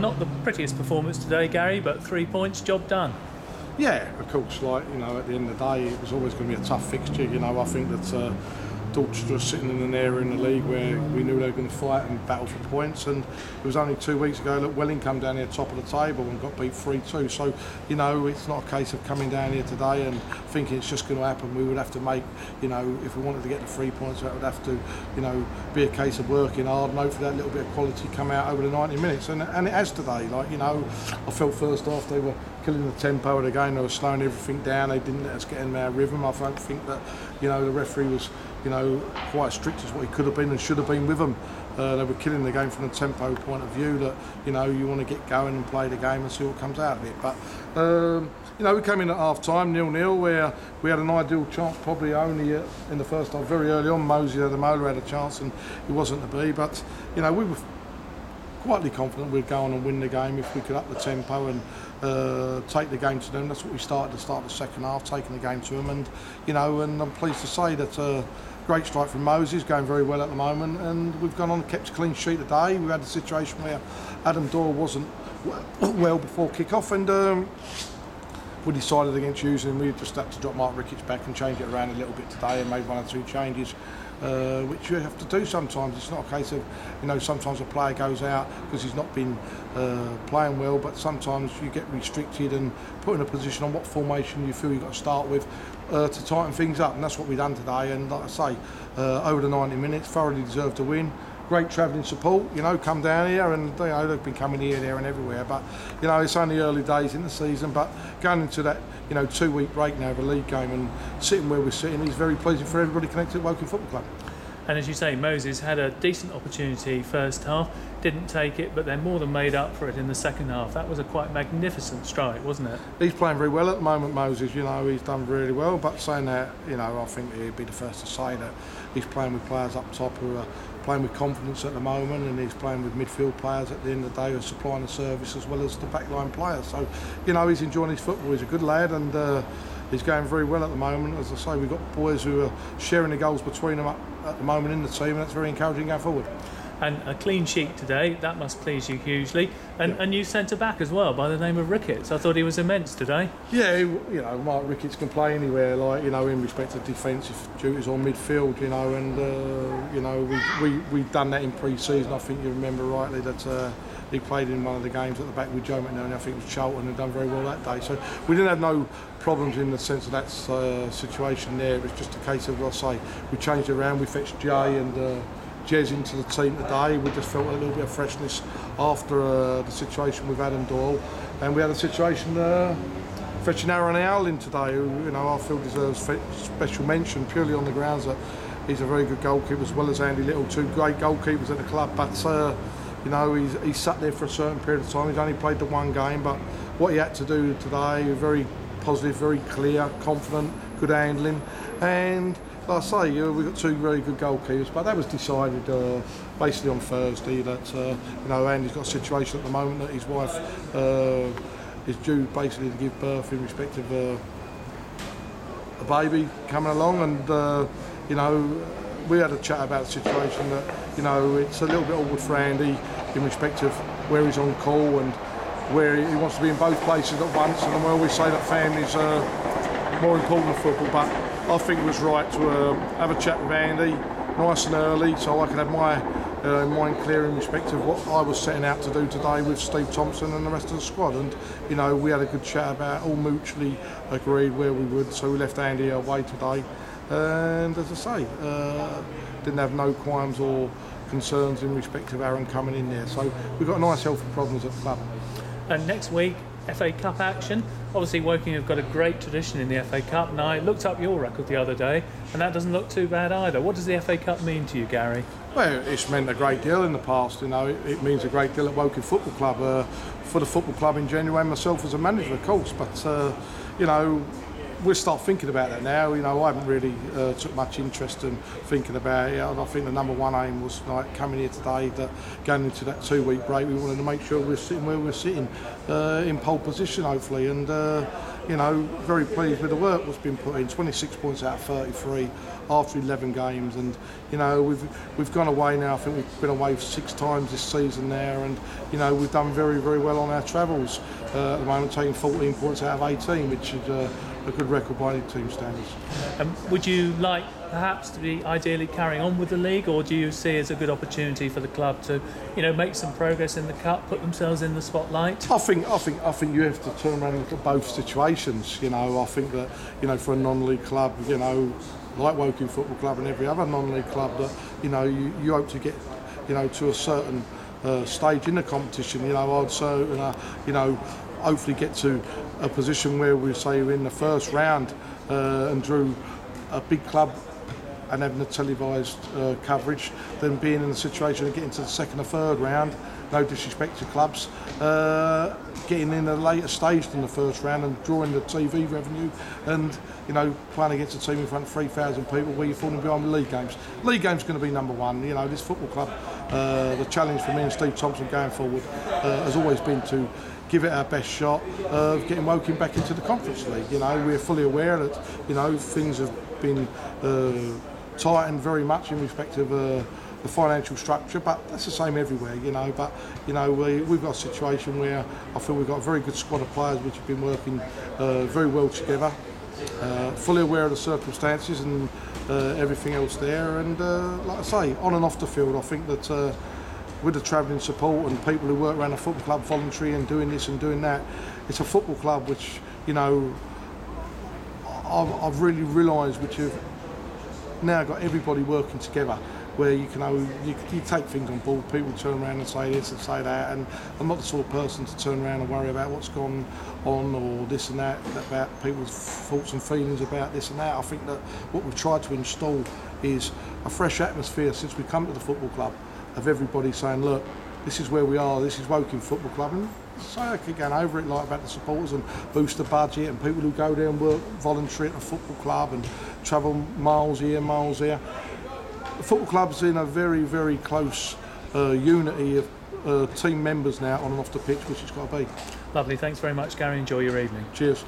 not the prettiest performance today, Gary, but 3 points, job done. Yeah, of course, like, you know, at the end of the day, it was always going to be a tough fixture. You know, I think that Dorchester was sitting in an area in the league where we knew they were going to fight and battle for points, and it was only 2 weeks ago that Welling come down here top of the table and got beat 3-2. So, you know, it's not a case of coming down here today and thinking it's just going to happen. We would have to make, you know, if we wanted to get the 3 points, that would have to, you know, be a case of working hard and hopefully that little bit of quality come out over the 90 minutes. And it has today. Like, you know, I felt first half they were killing the tempo of the game. They were slowing everything down. They didn't let us get in our rhythm. I don't think that, you know, the referee was, you know, quite as strict as what he could have been and should have been with them. They were killing the game from the tempo point of view that, you know, you want to get going and play the game and see what comes out of it. But, you know, we came in at half-time, 0-0, where we had an ideal chance probably only in the first half. Very early on, Moses Ademola had a chance and it wasn't to be. But, you know, we were quietly confident we'd go on and win the game if we could up the tempo and take the game to them. That's what we started to start the second half, taking the game to them. And, you know, and I'm pleased to say that great strike from Moses, going very well at the moment, and we've gone on and kept a clean sheet today. We had a situation where Adam Doyle wasn't well before kick-off, and we decided against using him. We just had to drop Mark Ricketts back and change it around a little bit today and made 1 or 2 changes, which you have to do sometimes. It's not a case of, you know, sometimes a player goes out because he's not been playing well, but sometimes you get restricted and put in a position on what formation you feel you've got to start with to tighten things up, and that's what we've done today. And like I say, over the 90 minutes, thoroughly deserved to win. Great travelling support, you know, come down here, and you know, they've been coming here, there and everywhere, but you know, it's only early days in the season, but going into that, you know, 2-week break now of a league game and sitting where we're sitting is very pleasing for everybody connected at Woking Football Club. And as you say, Moses had a decent opportunity first half, didn't take it, but then more than made up for it in the second half. That was a quite magnificent strike, wasn't it? He's playing very well at the moment, Moses. You know, he's done really well, but saying that, you know, I think he'd be the first to say that he's playing with players up top who are playing with confidence at the moment, and he's playing with midfield players at the end of the day who are supplying the service as well as the backline players. So, you know, he's enjoying his football. He's a good lad, and he's going very well at the moment. As I say, we've got boys who are sharing the goals between them up at the moment in the team, and that's very encouraging going forward. And a clean sheet today, that must please you hugely. And a new centre-back as well, by the name of Ricketts. I thought he was immense today. Yeah, you know, Mark Ricketts can play anywhere, like, you know, in respect of defensive duties or midfield, you know, and, you know, we've done that in pre-season. I think you remember rightly that he played in one of the games at the back with Joe McNerney, I think it was Charlton, and done very well that day. So we didn't have no problems in the sense of that situation there. It was just a case of, I'll say, we changed it around, we fetched Jay and Jez into the team today. We just felt a little bit of freshness after the situation with Adam Doyle, and we had a situation fetching Aaron Howell in today, who, you know, I feel deserves special mention purely on the grounds that he's a very good goalkeeper, as well as Andy Little, 2 great goalkeepers at the club. But you know, he's sat there for a certain period of time. He's only played the 1 game, but what he had to do today, very positive, very clear, confident, good handling, and like I say, we've got 2 very good goalkeepers, but that was decided basically on Thursday that, you know, Andy's got a situation at the moment that his wife is due basically to give birth in respect of a baby coming along, and, you know, we had a chat about the situation that, you know, it's a little bit awkward for Andy in respect of where he's on call and where he wants to be in both places at once, and we always say that family's more important than football, but I think it was right to have a chat with Andy nice and early so I could have my mind clear in respect of what I was setting out to do today with Steve Thompson and the rest of the squad. And, you know, we had a good chat about all mutually agreed where we would, so we left Andy away today. And as I say, didn't have no qualms or concerns in respect of Aaron coming in there. So we've got nice healthy problems at the club. And next week, FA Cup action. Obviously Woking have got a great tradition in the FA Cup, and I looked up your record the other day and that doesn't look too bad either. What does the FA Cup mean to you, Gary? Well, it's meant a great deal in the past, you know. It means a great deal at Woking Football Club, for the football club in general, and myself as a manager, of course, but you know, we'll start thinking about that now. You know, I haven't really took much interest in thinking about it. I think the number one aim was like coming here today, that going into that 2-week break, we wanted to make sure we're sitting where we're sitting, in pole position hopefully, and you know, very pleased with the work that's been put in. 26 points out of 33 after 11 games, and you know, we've gone away now. I think we've been away 6 times this season there, and you know, we've done very, very well on our travels at the moment, taking 14 points out of 18, which is a good record by any team standards. Would you like perhaps to be ideally carrying on with the league, or do you see it as a good opportunity for the club to, you know, make some progress in the cup, put themselves in the spotlight? I think you have to turn around and look at both situations. You know, I think that, you know, for a non-league club, you know, like Woking Football Club and every other non-league club, that, you know, you hope to get, you know, to a certain stage in the competition. You know, I'd say, you know, hopefully get to a position where we say we're in the first round and drew a big club and having the televised coverage, then being in the situation of getting to the second or third round, no disrespect to clubs, getting in a later stage than the first round and drawing the TV revenue, and you know, playing against a team in front of 3,000 people where you're falling behind the league games. League games going to be number one. You know, this football club, the challenge for me and Steve Thompson going forward has always been to give it our best shot of getting Woking back into the Conference League. You know, we're fully aware that, you know, things have been tightened very much in respect of the financial structure, but that's the same everywhere, you know. But you know, we've got a situation where I feel we've got a very good squad of players which have been working very well together, fully aware of the circumstances and everything else there, and like I say, on and off the field, I think that with the travelling support and people who work around the football club voluntary and doing this and doing that, it's a football club which, you know, I've really realised, which have now got everybody working together, where you can you take things on board. People turn around and say this and say that, and I'm not the sort of person to turn around and worry about what's gone on or this and that, about people's thoughts and feelings about this and that. I think that what we've tried to install is a fresh atmosphere since we come to the football club, of everybody saying, look, this is where we are, this is Woking Football Club, and so I keep going over it, like about the supporters and boost the budget and people who go there and work voluntary at the football club and travel miles here, miles there. The football club's in a very, very close unity of team members now on and off the pitch, which it's got to be. Lovely, thanks very much, Gary. Enjoy your evening. Cheers.